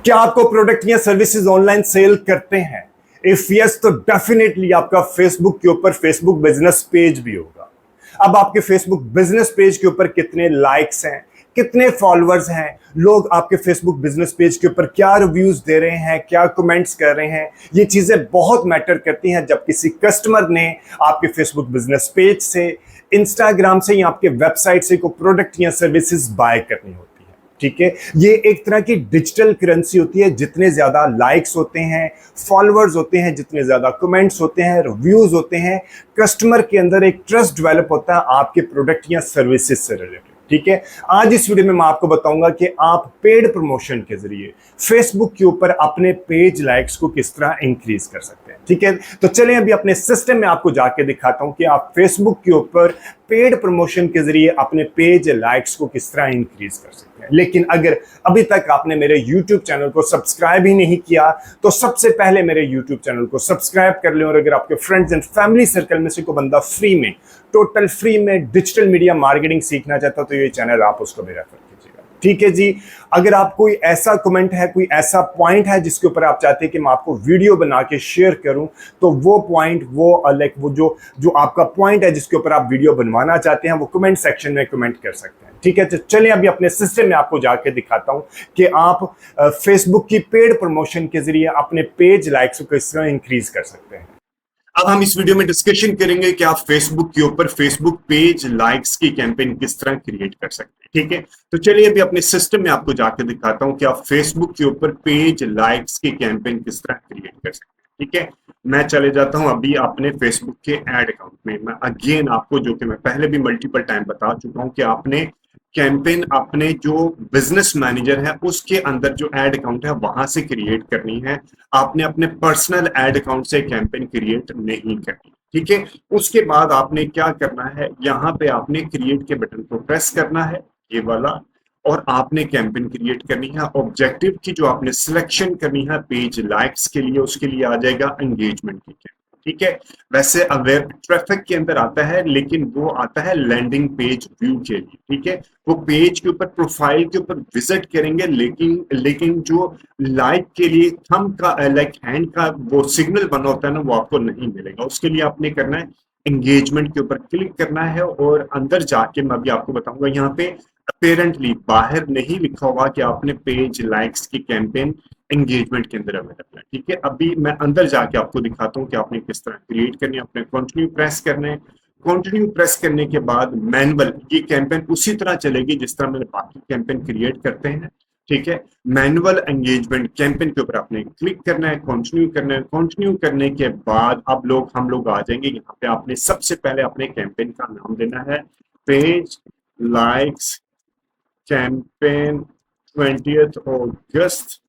क्या आपको प्रोडक्ट या सर्विसेज ऑनलाइन सेल करते हैं? इफ यस तो डेफिनेटली आपका फेसबुक के ऊपर फेसबुक बिजनेस पेज भी होगा। अब आपके फेसबुक बिजनेस पेज के ऊपर कितने लाइक्स हैं, कितने फॉलोअर्स हैं, लोग आपके फेसबुक बिजनेस पेज के ऊपर क्या रिव्यूज दे रहे हैं, क्या कमेंट्स कर रहे हैं, ये चीजें बहुत मैटर करती हैं जब किसी कस्टमर ने आपके फेसबुक बिजनेस पेज से, इंस्टाग्राम से या आपके वेबसाइट से कोई प्रोडक्ट या सर्विसेज बाय करनी होती है। ठीक है, ये एक तरह की डिजिटल करेंसी होती है। जितने ज्यादा लाइक्स होते हैं, फॉलोअर्स होते हैं, जितने ज्यादा कमेंट्स होते हैं, रिव्यूज होते हैं, कस्टमर के अंदर एक ट्रस्ट डेवलप होता है आपके प्रोडक्ट या सर्विसेज से रिलेटेड। ठीक है, आज इस वीडियो में मैं आपको बताऊंगा कि आप पेड प्रमोशन के जरिए फेसबुक के ऊपर अपने पेज लाइक्स को किस तरह इंक्रीज कर सकते हैं। ठीक है, तो चलें अभी अपने सिस्टम में आपको जाके दिखाता हूं कि आप फेसबुक के ऊपर पेड प्रमोशन के जरिए अपने पेज लाइक्स को किस तरह इंक्रीज कर सकते हैं। लेकिन अगर अभी तक आपने मेरे YouTube चैनल को सब्सक्राइब ही नहीं किया तो सबसे पहले मेरे YouTube चैनल को सब्सक्राइब कर लें। और अगर आपके फ्रेंड्स एंड फैमिली सर्कल में से कोई बंदा फ्री में, टोटल फ्री में डिजिटल मीडिया मार्केटिंग सीखना चाहता हो तो ये चैनल आप उसको भी रेफर कीजिएगा। ठीक है जी, अगर आप कोई ऐसा कमेंट है, कोई ऐसा पॉइंट है जिसके ऊपर आप चाहते हैं कि मैं आपको वीडियो बना के शेयर करूं, तो वो पॉइंट, वो जो आपका पॉइंट है जिसके ऊपर आप वीडियो बनवाना चाहते हैं, वो कमेंट सेक्शन में कमेंट कर सकते हैं। ठीक है, तो चलिए अभी अपने सिस्टम में आपको जाके दिखाता हूं कि आप फेसबुक की पेड प्रमोशन के जरिए अपने पेज लाइक्स को किस तरह इंक्रीज कर सकते हैं। अब हम इस वीडियो में डिस्कशन करेंगे कि आप फेसबुक के ऊपर फेसबुक पेज लाइक्स की कैंपेन किस तरह क्रिएट कर सकते हैं। ठीक है, तो चलिए अभी अपने सिस्टम में आपको जाके दिखाता हूं कि आप फेसबुक के ऊपर पेज लाइक्स की कैंपेन किस तरह क्रिएट कर सकते हैं। ठीक है, मैं चले जाता हूं अभी अपने फेसबुक के एड अकाउंट में। मैं अगेन आपको, जो कि मैं पहले भी मल्टीपल टाइम बता चुका हूं, कि आपने कैंपेन अपने जो बिजनेस मैनेजर है उसके अंदर जो एड अकाउंट है वहां से क्रिएट करनी है। आपने अपने पर्सनल एड अकाउंट से कैंपेन क्रिएट नहीं करनी। ठीक है, उसके बाद आपने क्या करना है, यहाँ पे आपने क्रिएट के बटन को प्रेस करना है, ये वाला, और आपने कैंपेन क्रिएट करनी है। ऑब्जेक्टिव की जो आपने सिलेक्शन करनी है पेज लाइक्स के लिए, उसके लिए आ जाएगा एंगेजमेंट की कैंपेन। ठीक है, वैसे अवेयर ट्रैफिक के अंदर आता है, लेकिन वो आता है लैंडिंग पेज व्यू के लिए। ठीक है, वो पेज के ऊपर, प्रोफाइल के ऊपर विजिट करेंगे, लेकिन जो लाइक के लिए थंब का, लाइक हैंड का वो सिग्नल बना होता है ना, वो आपको नहीं मिलेगा। उसके लिए आपने करना है एंगेजमेंट के ऊपर क्लिक करना है, और अंदर जाके मैं अभी आपको बताऊंगा, यहाँ पे अपेरेंटली बाहर नहीं लिखा होगा कि आपने पेज लाइक्स की कैंपेन एंगेजमेंट के अंदर अवेलेबल है। ठीक है, अभी मैं अंदर जाके आपको दिखाता हूँ कि आपने किस तरह क्रिएट करनी है। आपने कंटिन्यू प्रेस करना है। कंटिन्यू प्रेस करने के बाद मैनुअल, ये कैंपेन उसी तरह चलेगी जिस तरह मैंने बाकी कैंपेन क्रिएट करते हैं। ठीक है, मैनुअल एंगेजमेंट कैंपेन के ऊपर आपने क्लिक करना है, कंटिन्यू करना है। कंटिन्यू करने के बाद अब हम लोग आ जाएंगे यहाँ पे। आपने सबसे पहले अपने कैंपेन का नाम देना है पेज लाइक्स कैंपेन 20th अगस्त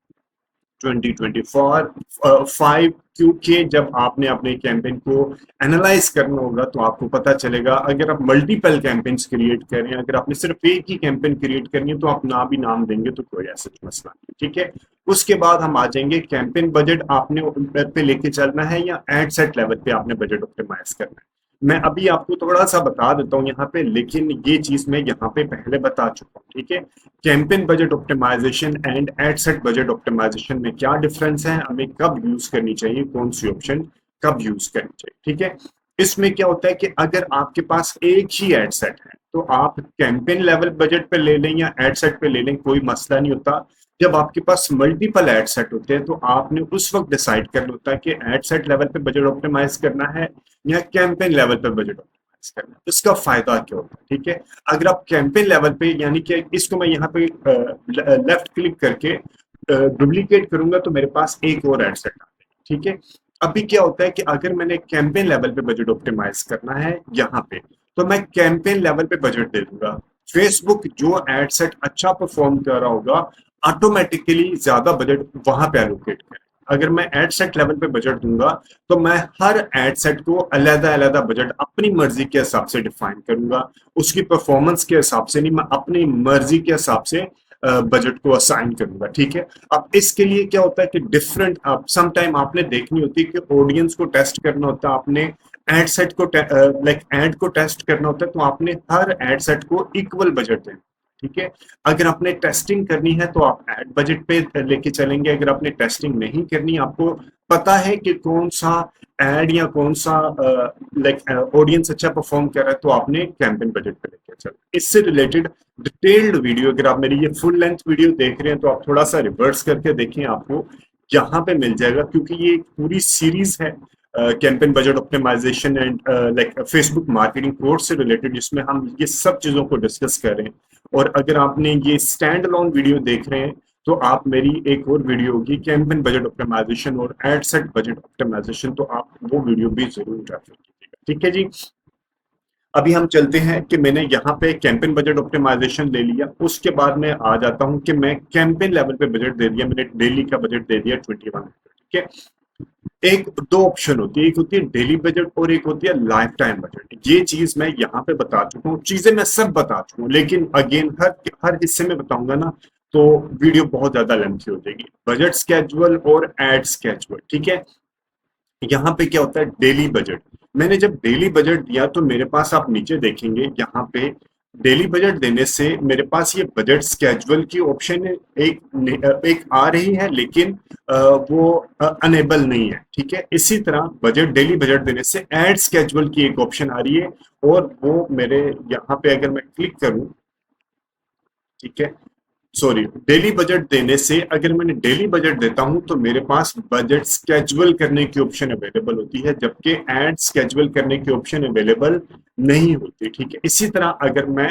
2024 क्योंकि जब आपने अपने कैंपेन को एनालाइज करना होगा तो आपको पता चलेगा, अगर आप मल्टीपल कैंपेन्स क्रिएट करें, अगर आपने सिर्फ एक ही कैंपेन क्रिएट करनी है तो आप ना भी नाम देंगे तो कोई ऐसा मसला नहीं। ठीक है, उसके बाद हम आ जाएंगे कैंपेन बजट आपने पे लेके चलना है या एड सेट लेवल पे आपने बजट ऑप्टिमाइज करना है। मैं अभी आपको थोड़ा सा बता देता हूँ यहाँ पे, लेकिन ये चीज मैं यहाँ पे पहले बता चुका हूँ। ठीक है, campaign budget optimisation and ad set budget optimisation में क्या डिफरेंस है, हमें कब यूज करनी चाहिए, कौन सी ऑप्शन कब यूज करनी चाहिए। ठीक है, इसमें क्या होता है कि अगर आपके पास एक ही एड सेट है तो आप कैंपेन लेवल बजट पे ले लें या एड सेट पे ले लें, कोई मसला नहीं होता। जब आपके पास मल्टीपल एड सेट होते हैं तो आपने उस वक्त डिसाइड करना होता है कि एड सेट लेवल पे बजट ऑप्टिमाइज करना है या कैंपेन लेवल पे बजट ऑप्टिमाइज करना है। इसका फायदा क्या होता है? ठीक है, अगर आप कैंपेन लेवल पे, यानी कि इसको मैं यहाँ पे लेफ्ट क्लिक करके डुप्लीकेट करूंगा तो मेरे पास एक और एड सेट आ जाएगा। ठीक है, अभी क्या होता है कि अगर मैंने कैंपेन लेवल पे बजट ऑप्टिमाइज करना है यहाँ पे, तो मैं कैंपेन लेवल पे बजट दे दूंगा। फेसबुक जो एड सेट अच्छा परफॉर्म कर रहा होगा ऑटोमेटिकली ज्यादा बजट वहां पे एलोकेट करे। अगर मैं एड सेट लेवल पे बजट दूंगा तो मैं हर एड सेट को अलग अलग बजट अपनी मर्जी के हिसाब से डिफाइन करूंगा, उसकी परफॉर्मेंस के हिसाब से नहीं, मैं अपनी मर्जी के हिसाब से बजट को असाइन करूंगा। ठीक है, अब इसके लिए क्या होता है कि डिफरेंट, सम टाइम आपने देखनी होती है कि ऑडियंस को टेस्ट करना होता है, आपने एड सेट को लाइक एड को टेस्ट करना होता है, तो आपने हर एड सेट को इक्वल बजट देना। ठीक है। अगर आपने टेस्टिंग करनी है तो आप एड बजट पे लेके चलेंगे। अगर आपने टेस्टिंग नहीं करनी, आपको पता है कि कौन सा एड या कौन सा ऑडियंस अच्छा परफॉर्म कर रहा है, तो आपने कैंपेन बजट पे लेके चलना। इससे रिलेटेड डिटेल्ड वीडियो, अगर आप मेरी ये फुल लेंथ वीडियो देख रहे हैं तो आप थोड़ा सा रिवर्स करके देखें, आपको यहाँ पे मिल जाएगा, क्योंकि ये एक पूरी सीरीज है campaign budget optimisation and like Facebook marketing course से रिलेटेड, जिसमें हम ये सब चीजों को डिस्कस कर रहे हैं। और अगर आपने ये स्टैंड अलोन वीडियो देख रहे हैं तो आप मेरी एक और वीडियो होगी कैंपेन बजट ऑप्टिमाइजेशन और एड सेट बजट ऑप्टिमाइजेशन, तो आप वो वीडियो भी जरूर रेफर कीजिएगा। ठीक है जी। अभी हम चलते हैं कि मैंने यहाँ पे कैंपेन बजट ऑप्टिमाइजेशन ले लिया, उसके बाद मैं आ जाता हूँ कि मैं कैंपेन लेवल पे बजट दे दिया, मैंने डेली का बजट दे दिया 21। ठीक है। एक दो ऑप्शन होती है, एक होती है डेली बजट और एक होती है लाइफ टाइम बजट। ये चीज मैं यहाँ पे बता चुका हूँ, चीजें मैं सब बता चुका हूँ, लेकिन अगेन हर हिस्से में बताऊंगा ना तो वीडियो बहुत ज्यादा लेंथी हो जाएगी। बजट स्केजुअल और एड स्केजुअल, ठीक है। यहाँ पे क्या होता है, डेली बजट। मैंने जब डेली बजट दिया तो मेरे पास, आप नीचे देखेंगे यहाँ पे डेली बजट देने से मेरे पास ये बजट स्केजुअल की ऑप्शन एक आ रही है, लेकिन वो अनेबल नहीं है। ठीक है। इसी तरह बजट डेली बजट देने से एड स्केजुअल की एक ऑप्शन आ रही है, और वो मेरे यहाँ पे अगर मैं क्लिक करूं, ठीक है, सॉरी, डेली बजट देने से अगर मैंने डेली बजट देता हूं तो मेरे पास बजट स्केजुअल करने की ऑप्शन अवेलेबल होती है, जबकि एड स्केजुअल करने की ऑप्शन अवेलेबल नहीं होती। ठीक है। इसी तरह अगर मैं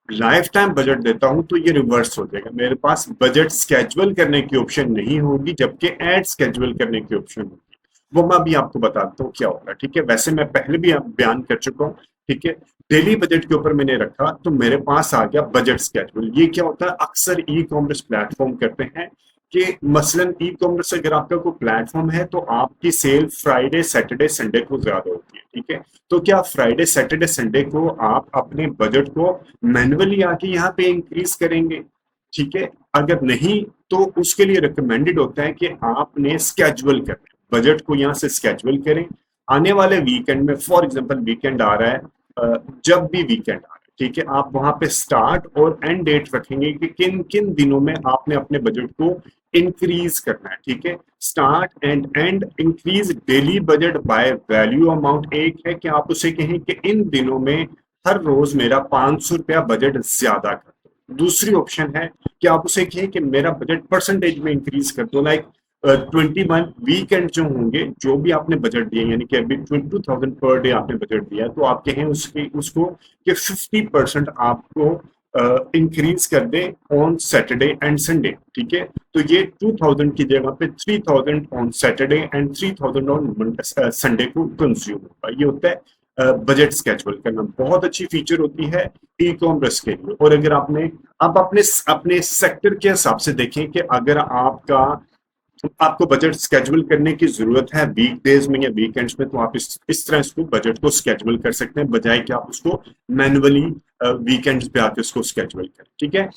लाइफ टाइम बजट देता हूं तो ये रिवर्स हो जाएगा, मेरे पास बजट स्केजुअल करने की ऑप्शन नहीं होगी, जबकि एड स्केजुअल करने की ऑप्शन होगी। वो मैं अभी आपको बताता हूँ क्या होगा। ठीक है। वैसे मैं पहले भी बयान कर चुका हूँ। ठीक है। डेली बजट के ऊपर मैंने रखा तो मेरे पास आ गया बजट स्केजुअल। ये क्या होता है, अक्सर ई कॉमर्स प्लेटफॉर्म करते हैं कि मसलन ई कॉमर्स अगर आपका कोई प्लेटफॉर्म है तो आपकी सेल फ्राइडे सैटरडे संडे को ज्यादा होती है। ठीक है। तो क्या फ्राइडे सैटरडे संडे को आप अपने बजट को मैन्युअली आके यहाँ पे इंक्रीज करेंगे? ठीक है। अगर नहीं तो उसके लिए रिकमेंडेड होता है कि आपने स्केजुअल करें, बजट को यहाँ से स्केजुअल करें। आने वाले वीकेंड में, फॉर एग्जांपल वीकेंड आ रहा है, जब भी वीकेंड आ रहा है, ठीक है, आप वहां पे स्टार्ट और एंड डेट रखेंगे कि किन किन दिनों में आपने अपने बजट को इंक्रीज करना है। ठीक है। Start and and increase daily budget by value amount. एक है कि आप उसे कहें कि इन दिनों में हर रोज मेरा 500 रुपया बजट ज्यादा कर दो। दूसरी ऑप्शन है कि आप उसे कहें कि मेरा बजट परसेंटेज में इंक्रीज कर दो, लाइक 21 वीकेंड जो होंगे, जो भी आपने बजट दिए, यानी कि अभी 22,000 पर डे आपने बजट दिया, तो आप कहें उसको कि 50% आपको इंक्रीज कर दे ऑन सैटरडे एंड संडे। ठीक है। तो ये 2000 की जगह पे 3000 on Saturday and 3000 on Sunday को कंज्यूम होगा। ये होता है बजट स्केजुअल करना। बहुत अच्छी फीचर होती है ई कॉमर्स के लिए। और अगर आपने अब अपने सेक्टर के हिसाब से देखें कि अगर आपको बजट स्केजुअल करने की जरूरत है वीकडेज में या वीकेंड्स में, तो आप इस तरह इसको बजट को स्केजुअल कर सकते हैं, बजाय कि आप उसको मैन्युअली वीकेंड्स पे आके उसको स्केजुअल करें। ठीक है।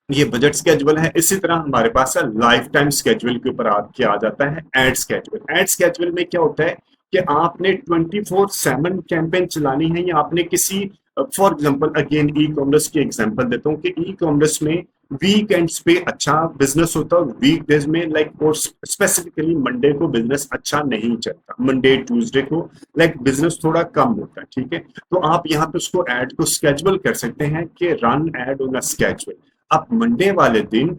ये बजट स्केजुअल है। इसी तरह हमारे पास है लाइफ टाइम स्केजुअल के ऊपर आ जाता है एड स्केजुअल। एड स्केजुअल में क्या होता है कि आपने 24/7 कैंपेन चलानी है, या आपने किसी, for example again e commerce की एग्जांपल देता हूँ कि ई कॉमर्स में वीकेंड्स पे अच्छा बिजनेस होता है, वीकडेज में लाइक, और स्पेसिफिकली मंडे को बिजनेस अच्छा नहीं चलता, मंडे ट्यूसडे को लाइक बिजनेस थोड़ा कम होता है। ठीक है। तो आप यहाँ पे उसको एड को स्केजुअल कर सकते हैं कि run ad on a schedule. अब मंडे वाले दिन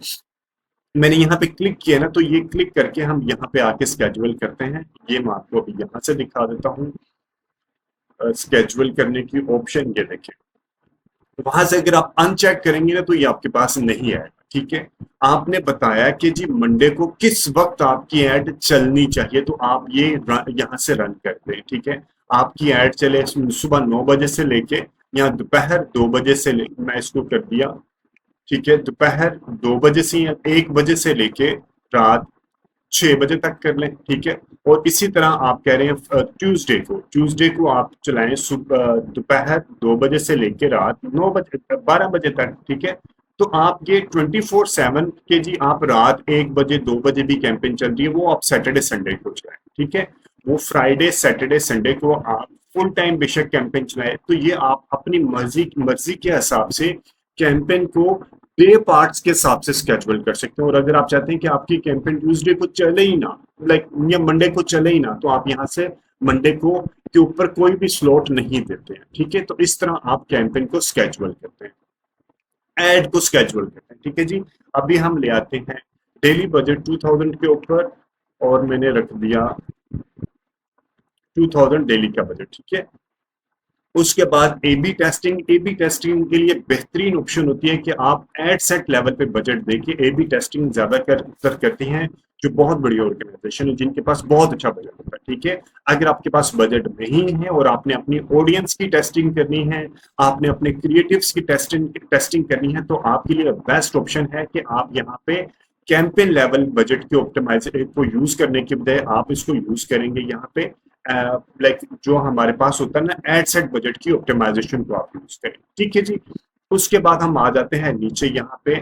मैंने यहाँ पे क्लिक किया ना, तो ये क्लिक करके हम यहाँ पे आके स्केजुअल करते हैं। ये मैं आपको अभी यहाँ से दिखा देता हूँ स्केजुअल करने की ऑप्शन। ये देखें, वहां से अगर आप अनचेक करेंगे ना तो ये आपके पास नहीं आएगा। ठीक है। आपने बताया कि जी मंडे को किस वक्त आपकी ऐड चलनी चाहिए, तो आप ये यहाँ से रन करते हैं। ठीक है। आपकी ऐड चले सुबह 9 बजे से लेके या दोपहर 2 बजे से मैं इसको कर दिया। ठीक है। दोपहर 2 बजे से या 1 बजे से लेके रात 6 बजे तक कर लें। ठीक है। और इसी तरह आप कह रहे हैं ट्यूसडे को आप चलाएं दोपहर 2 बजे से लेकर रात 12 बजे तक। ठीक है। तो आप ये 24/7 के जी, आप रात 1 बजे 2 बजे भी कैंपेन चल रही है, वो आप सैटरडे संडे को चलाएं। ठीक है। वो फ्राइडे सैटरडे संडे को आप फुल टाइम बेशक कैंपेन चलाएं। तो ये आप अपनी मर्जी के हिसाब से कैंपेन को डे पार्ट्स के हिसाब से स्केड्यूल कर सकते हैं। और अगर आप चाहते हैं कि आपकी कैंपेन ट्यूसडे को चले ही ना, लाइक या मंडे को चले ही ना, तो आप यहाँ से मंडे को के ऊपर कोई भी स्लॉट नहीं देते हैं, ठीक है। तो इस तरह आप कैंपेन को स्केड्यूल करते हैं, एड को स्केड्यूल करते हैं, ठीक है जी। अभी हम ले आते हैं डेली बजट 2000 के ऊपर, और मैंने रख दिया 2000 डेली का बजट, ठीक है। उसके बाद ए बी टेस्टिंग के लिए बेहतरीन ऑप्शन होती है कि आप एड सेट लेवल पे बजट देके ए बी टेस्टिंग ज्यादा करती हैं जो बहुत बड़ी ऑर्गेनाइजेशन है जिनके पास बहुत अच्छा बजट होता है, ठीक है। अगर आपके पास बजट नहीं है और आपने अपनी ऑडियंस की टेस्टिंग करनी है, आपने अपने क्रिएटिव्स की टेस्टिंग करनी है, तो आपके लिए बेस्ट ऑप्शन है कि आप यहाँ पे कैंपेन लेवल बजट के ऑप्टिमाइजेशन को यूज करने के बजाय आप इसको यूज करेंगे यहाँ पे लाइक जो हमारे पास होता है ना एड सेट बजट की ऑप्टिमाइजेशन को आप यूज करें, ठीक है जी। उसके बाद हम आ जाते हैं नीचे यहाँ पे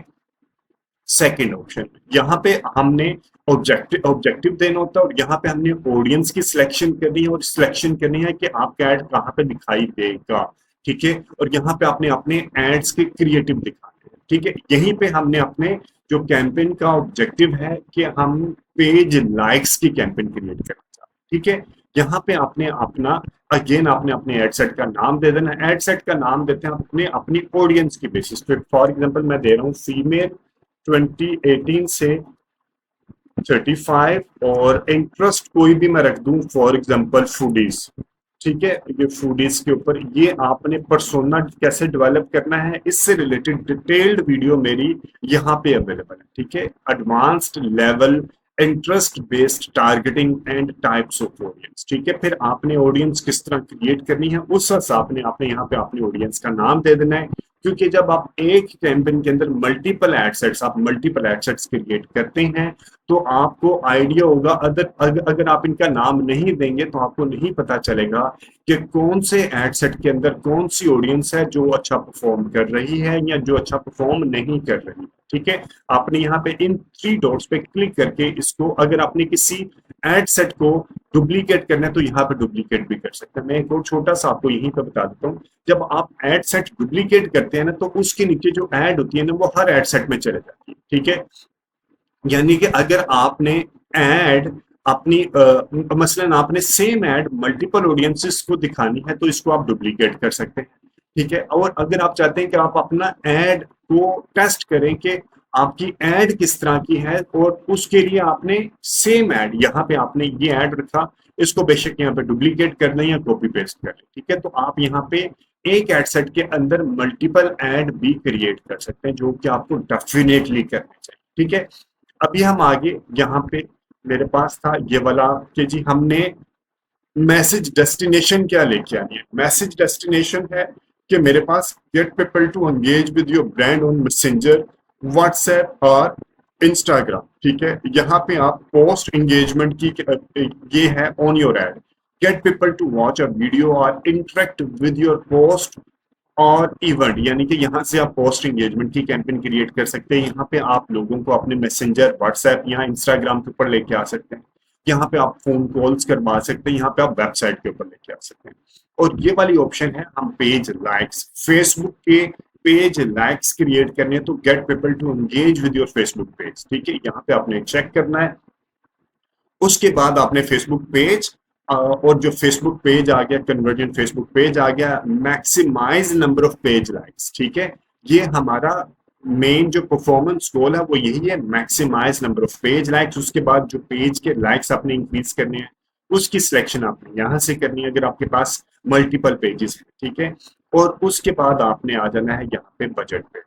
सेकंड ऑप्शन, यहाँ पे हमने ऑब्जेक्टिव देना होता है और यहाँ पे हमने ऑडियंस की सिलेक्शन करनी है और सिलेक्शन करनी है कि आपका एड कहाँ पे दिखाई देगा, ठीक है। और यहाँ पे आपने अपने एड्स के क्रिएटिव दिखाने हैं, ठीक है। यहीं पे हमने अपने जो कैंपेन का ऑब्जेक्टिव है कि हम पेज लाइक्स की कैंपेन क्रिएट करना चाहते हैं, ठीक है। यहाँ पे आपने अपना अगेन आपने अपने एड सेट का नाम दे देना। एड सेट का नाम देते हैं अपने अपनी ऑडियंस की बेसिस पे। फॉर एग्जांपल मैं दे रहा हूँ फीमेल 2018 से 35 और इंटरेस्ट कोई भी मैं रख दूं फॉर एग्जांपल फूडीज, ठीक है। ये फूडीज के ऊपर ये आपने पर्सोना कैसे डेवलप करना है इससे रिलेटेड डिटेल्ड वीडियो मेरी यहाँ पे अवेलेबल है, ठीक है। Advanced level interest based targeting and types of audience, ठीक है। फिर आपने ऑडियंस किस तरह क्रिएट करनी है उस हिसाब से आपने यहाँ पे अपनी ऑडियंस का नाम दे देना है, क्योंकि जब आप एक कैंपेन के अंदर मल्टीपल एडसेट्स क्रिएट करते हैं तो आपको आइडिया होगा। अगर आप इनका नाम नहीं देंगे तो आपको नहीं पता चलेगा कि कौन से एडसेट के अंदर कौन सी ऑडियंस है जो अच्छा परफॉर्म कर रही है या जो अच्छा परफॉर्म नहीं कर रही है, ठीक है। आपने यहाँ पे इन 3 डॉट्स पे क्लिक करके इसको अगर आपने किसी एड सेट को डुप्लीकेट करना है तो यहाँ पे डुप्लीकेट भी कर सकते हैं। मैं एक और छोटा सा आपको यहीं पे बता देता हूँ, जब आप एड सेट डुप्लीकेट करते हैं ना तो उसके नीचे जो एड होती है ना वो हर एड सेट में चले जाती है, ठीक है। यानी कि अगर आपने एड अपनी मसलन आपने सेम एड मल्टीपल ऑडियंसेस को दिखानी है तो इसको आप डुप्लीकेट कर सकते हैं, ठीक है। और अगर आप चाहते हैं कि आप अपना एड को टेस्ट करें कि आपकी एड किस तरह की है और उसके लिए आपने सेम एड यहाँ पे आपने ये एड रखा, इसको बेशक यहाँ पे डुप्लीकेट कर लें या कॉपी पेस्ट कर लें, ठीक है। तो आप यहाँ पे एक एड सेट के अंदर मल्टीपल एड भी क्रिएट कर सकते हैं जो कि आपको डेफिनेटली करना चाहिए, ठीक है। अभी हम आगे यहाँ पे मेरे पास था ये वाला कि जी हमने मैसेज डेस्टिनेशन क्या लेके आनी है। मैसेज डेस्टिनेशन है कि मेरे पास get people to engage with your brand on messenger, WhatsApp और इंस्टाग्राम, ठीक है। यहाँ पे आप पोस्ट एंगेजमेंट की ये है on your ad, get people to watch a video और इंटरेक्ट विद योर पोस्ट और इवेंट, यानी कि यहाँ से आप पोस्ट एंगेजमेंट की कैंपेन क्रिएट कर सकते हैं। यहाँ पे आप लोगों को अपने मैसेंजर, व्हाट्सएप या इंस्टाग्राम के ऊपर लेके आ सकते हैं। यहाँ पे आप फोन कॉल्स करवा सकते हैं, यहाँ पे आप वेबसाइट के ऊपर लेके आ सकते हैं। और ये वाली ऑप्शन है हम पेज लाइक्स, फेसबुक के पेज लाइक्स क्रिएट करने तो get people to engage with your Facebook page, ठीक है। यहाँ पे आपने चेक करना है। उसके बाद आपने फेसबुक पेज और जो फेसबुक पेज आ गया कन्वर्जन फेसबुक पेज आ गया, maximise number of page likes, ठीक है। ये हमारा मेन जो परफॉर्मेंस गोल है वो यही है, maximise number of page likes. उसके बाद जो पेज के लाइक्स आपने इंक्रीज करने हैं उसकी सिलेक्शन आपने यहाँ से करनी है अगर आपके पास मल्टीपल पेजेस हैं, ठीक है। और उसके बाद आपने आ जाना है यहाँ पे बजट पे,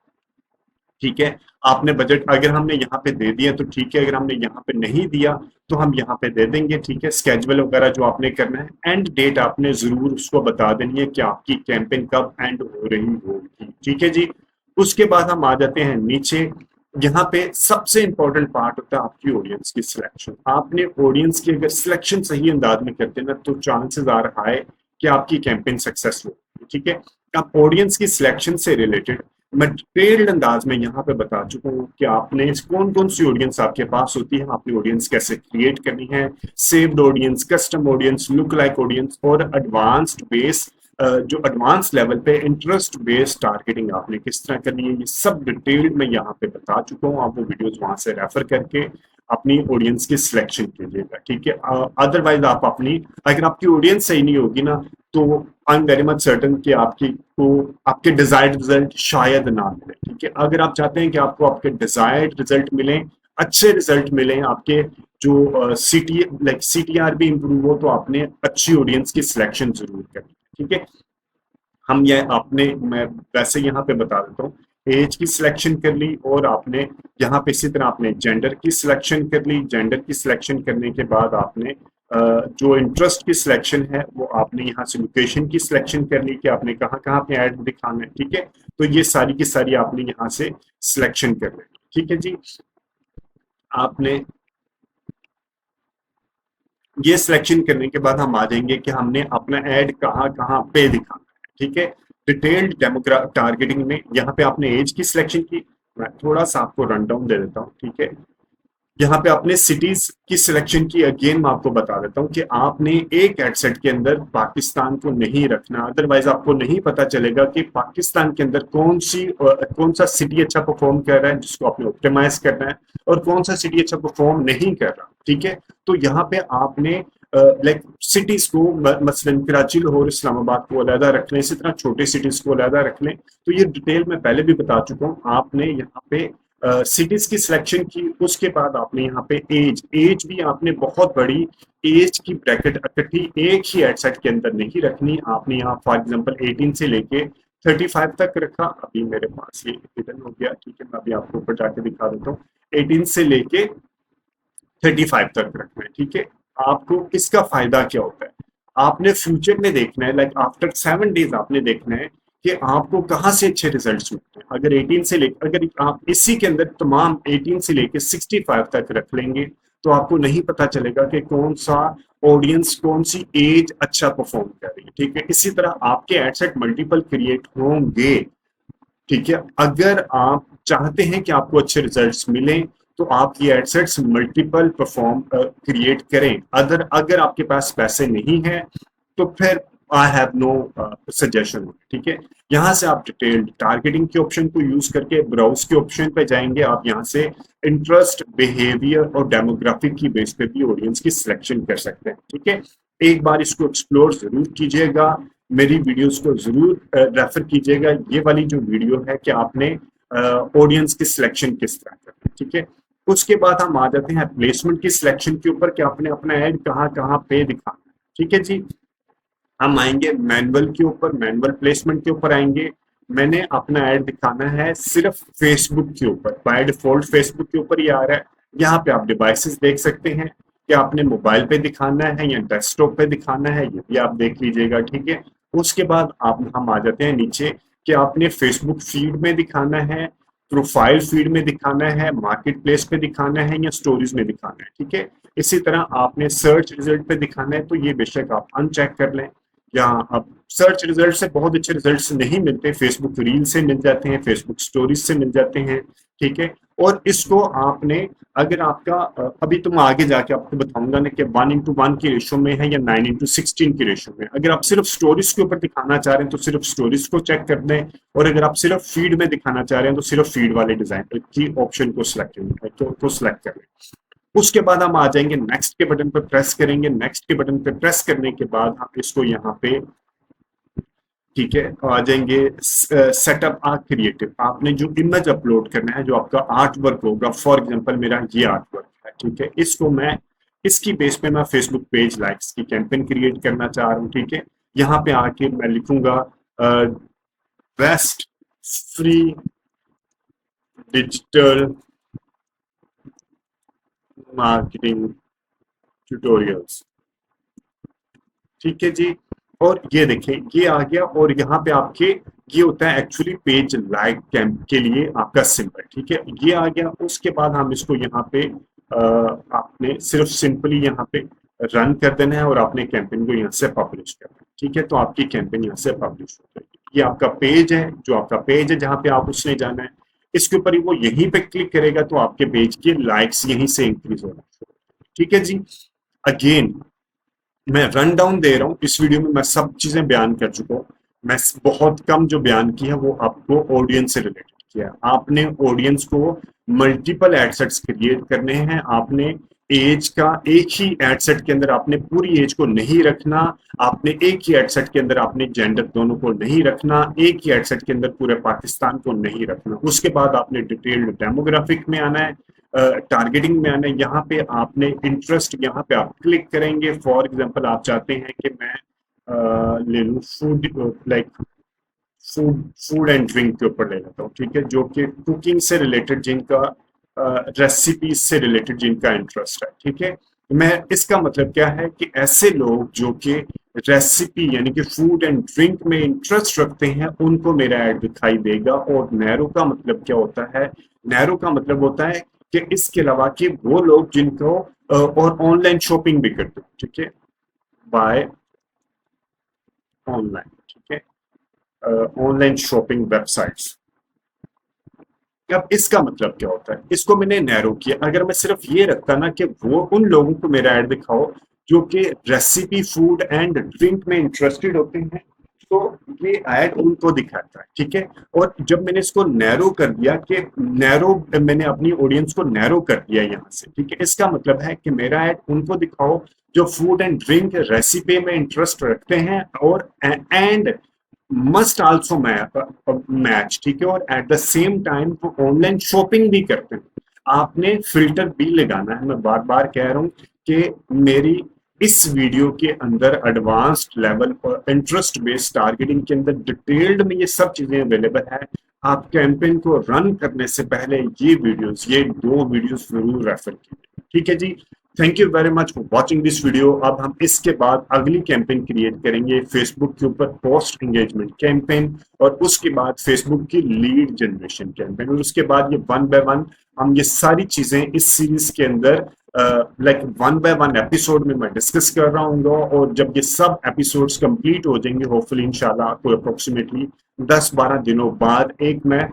ठीक है। आपने बजट अगर हमने यहाँ पे दे दिया तो ठीक है, अगर हमने यहाँ पे नहीं दिया तो हम यहाँ पे दे देंगे, ठीक है। स्केड्यूल वगैरह जो आपने करना है, एंड डेट आपने जरूर उसको बता देनी है कि आपकी कैंपेन कब एंड हो रही होगी, ठीक है जी। उसके बाद हम आ जाते हैं नीचे। यहाँ पे सबसे इंपॉर्टेंट पार्ट होता है आपकी ऑडियंस की सिलेक्शन। आपने ऑडियंस की अगर सिलेक्शन सही अंदाज में करते हैं ना तो चांसेस आ रहा है कि आपकी कैंपेन सक्सेसफुल, ठीक है। अब ऑडियंस की सिलेक्शन से रिलेटेड मैं डिटेल्ड अंदाज में यहाँ पे बता चुका हूँ कि आपने कौन कौन सी ऑडियंस आपके पास होती है, आपने ऑडियंस कैसे क्रिएट करनी है, saved audience, custom audience, look like audience और एडवांस्ड बेस जो एडवांस लेवल पे इंटरेस्ट बेस्ड टारगेटिंग आपने किस तरह करनी है, ये सब डिटेल्ड मैं यहाँ पे बता चुका हूँ। आप वो वीडियोस वहां से रेफर करके अपनी ऑडियंस की सिलेक्शन कीजिएगा, ठीक है। अदरवाइज आप अपनी, अगर आपकी ऑडियंस सही नहीं होगी ना, तो I am very much certain कि आपकी को आपके डिजायर्ड रिजल्ट शायद ना मिले, ठीक है। अगर आप चाहते हैं कि आपको आपके डिजायर्ड रिजल्ट मिले, अच्छे रिजल्ट मिले, आपके जो सीटीआर भी इंप्रूव हो, तो आपने अच्छी ऑडियंस की सिलेक्शन जरूर करनी, ठीक है। हम ये आपने, मैं वैसे यहाँ पे बता देता हूँ, एज की सिलेक्शन कर ली, और आपने यहाँ पे इसी तरह आपने जेंडर की सिलेक्शन कर ली। जेंडर की सिलेक्शन करने के बाद आपने जो इंटरेस्ट की सिलेक्शन है वो आपने यहाँ से लोकेशन की सिलेक्शन कर ली कि आपने कहाँ कहाँ पे ऐड दिखाना है, ठीक है। तो ये सारी की सारी आपने यहाँ से सिलेक्शन कर ली, ठीक है जी। आपने ये सिलेक्शन करने के बाद हम आ जाएंगे कि हमने अपना ऐड कहाँ कहाँ पे दिखाना है, ठीक है। डिटेल्ड डेमोग्राफ टारगेटिंग में यहाँ पे आपने एज की सिलेक्शन की। मैं थोड़ा सा आपको रन डाउन दे देता हूँ, ठीक है। यहाँ पे आपने सिटीज की सिलेक्शन की। अगेन मैं आपको बता देता हूँ कि आपने एक एडसेट के अंदर पाकिस्तान को नहीं रखना, अदरवाइज आपको नहीं पता चलेगा कि पाकिस्तान के अंदर कौन सा सिटी अच्छा परफॉर्म कर रहा है, जिसको आपने ऑप्टिमाइज करना है, और कौन सा सिटी अच्छा परफॉर्म नहीं कर रहा, ठीक है। तो यहाँ पे आपने लाइक सिटीज को मसलन कराची, लाहौर, इस्लामाबाद को अलहदा रख लें, इसी तरह छोटे सिटीज को अलहदा रख लें। तो ये डिटेल मैं पहले भी बता चुका हूँ। आपने यहाँ पे सिटीज की सिलेक्शन की, उसके बाद आपने यहाँ पे एज भी आपने बहुत बड़ी एज की ब्रैकेट इकट्ठी एक ही एडसेट के अंदर नहीं रखनी। आपने यहाँ फॉर एग्जांपल 18 से लेके 35 तक रखा। अभी मेरे पास ये हिडन हो गया, ठीक है, मैं अभी आपको ऊपर जाके दिखा देता हूँ। 18 से लेके 35 तक रखना है, ठीक है। आपको इसका फायदा क्या होता है, आपने फ्यूचर में देखना है, लाइक आफ्टर 7 डेज आपने देखना है कि आपको कहाँ से अच्छे रिजल्ट्स मिलते हैं। अगर 18 से लेकर, अगर आप इसी के अंदर तमाम 18 से लेकर 65 तक रख लेंगे, तो आपको नहीं पता चलेगा कि कौन सा ऑडियंस, कौन सी एज अच्छा परफॉर्म कर रही है, ठीक है। इसी तरह आपके एडसेट मल्टीपल क्रिएट होंगे, ठीक है। अगर आप चाहते हैं कि आपको अच्छे रिजल्ट्स मिलें, तो आप ये एडसेट्स मल्टीपल परफॉर्म क्रिएट करें। अगर आपके पास पैसे नहीं है, तो फिर आई हैव नो सजेशन, ठीक है। यहाँ से आप डिटेल्ड टारगेटिंग के ऑप्शन को यूज करके ब्राउज के ऑप्शन पे जाएंगे। आप यहाँ से इंटरेस्ट, बिहेवियर और डेमोग्राफिक की बेस पे भी ऑडियंस की सिलेक्शन कर सकते हैं, ठीक है। एक बार इसको एक्सप्लोर जरूर कीजिएगा, मेरी वीडियोस को जरूर रेफर कीजिएगा। ये वाली जो वीडियो है कि आपने ऑडियंस की सिलेक्शन किस तरह करना है, ठीक है। उसके बाद हम आ जाते हैं प्लेसमेंट की सिलेक्शन के ऊपर कि आपने अपना ऐड कहाँ कहाँ पे दिखाना है, ठीक है जी। हम आएंगे मैनुअल के ऊपर, मैनुअल प्लेसमेंट के ऊपर आएंगे। मैंने अपना ऐड दिखाना है सिर्फ फेसबुक के ऊपर, बाय डिफॉल्ट फेसबुक के ऊपर ये आ रहा है। यहाँ पे आप डिवाइसेस देख सकते हैं कि आपने मोबाइल पे दिखाना है या डेस्कटॉप पे दिखाना है, ये भी आप देख लीजिएगा, ठीक है। उसके बाद हम आ जाते हैं नीचे कि आपने फेसबुक फीड में दिखाना है, प्रोफाइल फीड में दिखाना है, मार्केट प्लेस पे दिखाना है, या स्टोरीज में दिखाना है, ठीक है। इसी तरह आपने सर्च रिजल्ट पे दिखाना है, तो ये बेशक आप अनचेक कर लें। या अब सर्च रिजल्ट से बहुत अच्छे रिजल्ट्स नहीं मिलते, फेसबुक रील से मिल जाते हैं, फेसबुक स्टोरीज से मिल जाते हैं, ठीक है। और इसको आपने, अगर आपका अभी तो मैं आगे जाके आपको बताऊंगा ना कि 1:1 की रेशो में है या 9:16 की रेशो में। अगर आप सिर्फ स्टोरीज के ऊपर दिखाना चाह रहे हैं तो सिर्फ स्टोरीज को चेक कर दें, और अगर आप सिर्फ फीड में दिखाना चाह रहे हैं तो सिर्फ फीड वाले डिजाइन की ऑप्शन को सिलेक्ट करें। उसके बाद हम आ जाएंगे नेक्स्ट के बटन पर प्रेस करेंगे। नेक्स्ट के बटन पर प्रेस करने के बाद हम इसको यहाँ पे, ठीक है, आ जाएंगे सेटअप आ क्रिएटिव। आपने जो इमेज अपलोड करना है, जो आपका आर्ट वर्क होगा, फॉर एग्जांपल मेरा ये आर्ट वर्क है, ठीक है, इसको मैं इसकी बेस पे मैं फेसबुक पेज लाइक्स की कैंपेन क्रिएट करना चाह रहा हूँ, ठीक है। यहाँ पे आके मैं लिखूंगा best free digital marketing tutorials, ठीक है जी। और ये देखें, ये आ गया, और यहाँ पे आपके ये होता है एक्चुअली पेज लाइक कैंप के लिए आपका सिंबल, ठीक है, ये आ गया। उसके बाद हम इसको यहाँ पे आपने सिर्फ सिंपली यहाँ पे रन कर देना है, और आपने कैंपेन को यहाँ से पब्लिश करना है, ठीक है। तो आपकी कैंपेन यहाँ से पब्लिश हो जाएगी। ये आपका पेज है, जो आपका पेज है जहाँ पे आप उसने जाना है, इसके ऊपर ही वो यहीं पे क्लिक करेगा तो आपके पेज के लाइक्स यहीं से इंक्रीज होना, ठीक है जी। अगेन मैं रन डाउन दे रहा हूँ इस वीडियो में, मैं सब चीजें बयान कर चुका हूँ। मैं बहुत कम जो बयान किया वो आपको ऑडियंस से रिलेटेड किया है। आपने ऑडियंस को मल्टीपल एडसेट्स क्रिएट करने हैं। आपने एज का एक ही एडसेट के अंदर आपने पूरी एज को नहीं रखना। आपने एक ही एडसेट के अंदर आपने जेंडर दोनों को नहीं रखना। एक ही एडसेट के अंदर पूरे पाकिस्तान को नहीं रखना। उसके बाद आपने डिटेल्ड डेमोग्राफिक में आना है, टारगेटिंग में आना है। यहाँ पे आपने इंटरेस्ट, यहाँ पे आप क्लिक करेंगे। फॉर एग्जांपल आप चाहते हैं कि मैं ले लूँ food, like food and drink के ऊपर ले लेता हूँ, ठीक है, जो कि कुकिंग से रिलेटेड, जिनका रेसिपीज से रिलेटेड जिनका इंटरेस्ट है, ठीक है। मैं इसका मतलब क्या है कि ऐसे लोग जो कि रेसिपी यानी कि फूड एंड ड्रिंक में इंटरेस्ट रखते हैं उनको मेरा ऐड दिखाई देगा। और नैरो का मतलब क्या होता है? नैरो का मतलब होता है कि इसके अलावा कि वो लोग जिनको और ऑनलाइन शॉपिंग भी करते हैं, ठीक है, बाय ऑनलाइन, ठीक है, ऑनलाइन शॉपिंग वेबसाइट्स। अब इसका मतलब क्या होता है? इसको मैंने नैरो किया। अगर मैं सिर्फ ये रखता ना कि वो उन लोगों को मेरा ऐड दिखाओ जो कि रेसिपी फूड एंड ड्रिंक में इंटरेस्टेड होते हैं, तो ये ऐड उनको दिखाता है, ठीक है। और जब मैंने इसको नैरो कर दिया, कि नैरो, मैंने अपनी ऑडियंस को नैरो कर दिया यहाँ से, ठीक है, इसका मतलब है कि मेरा ऐड उनको दिखाओ जो फूड एंड ड्रिंक रेसिपी में इंटरेस्ट रखते हैं और एंड मस्ट आल्सो मैच, ठीक है, और एट द सेम टाइम वो ऑनलाइन शॉपिंग भी करते हैं। आपने फिल्टर भी लगाना है। मैं बार बार कह रहा हूं कि मेरी इस वीडियो के अंदर एडवांस्ड लेवल और इंटरेस्ट बेस्ड टारगेटिंग के अंदर डिटेल्ड में ये सब चीजें अवेलेबल है। आप कैंपेन को रन करने से पहले ये 2 वीडियोस जरूर रेफर कीजिए, ठीक है जी। Thank you very much for watching this video. अब हम इसके बाद अगली कैंपेन क्रिएट करेंगे फेसबुक के ऊपर, पोस्ट एंगेजमेंट कैंपेन, और उसके बाद फेसबुक की लीड जनरेशन कैंपेन, और उसके बाद ये 1 बाय 1 हम ये सारी चीजें इस सीरीज के अंदर लाइक 1 बाय 1 एपिसोड में मैं डिस्कस कर रहा हूँ। और जब ये सब एपिसोड्स कंप्लीट हो जाएंगे, होपफुली इंशाल्लाह आपको अप्रोक्सीमेटली 10-12 दिनों बाद एक मैं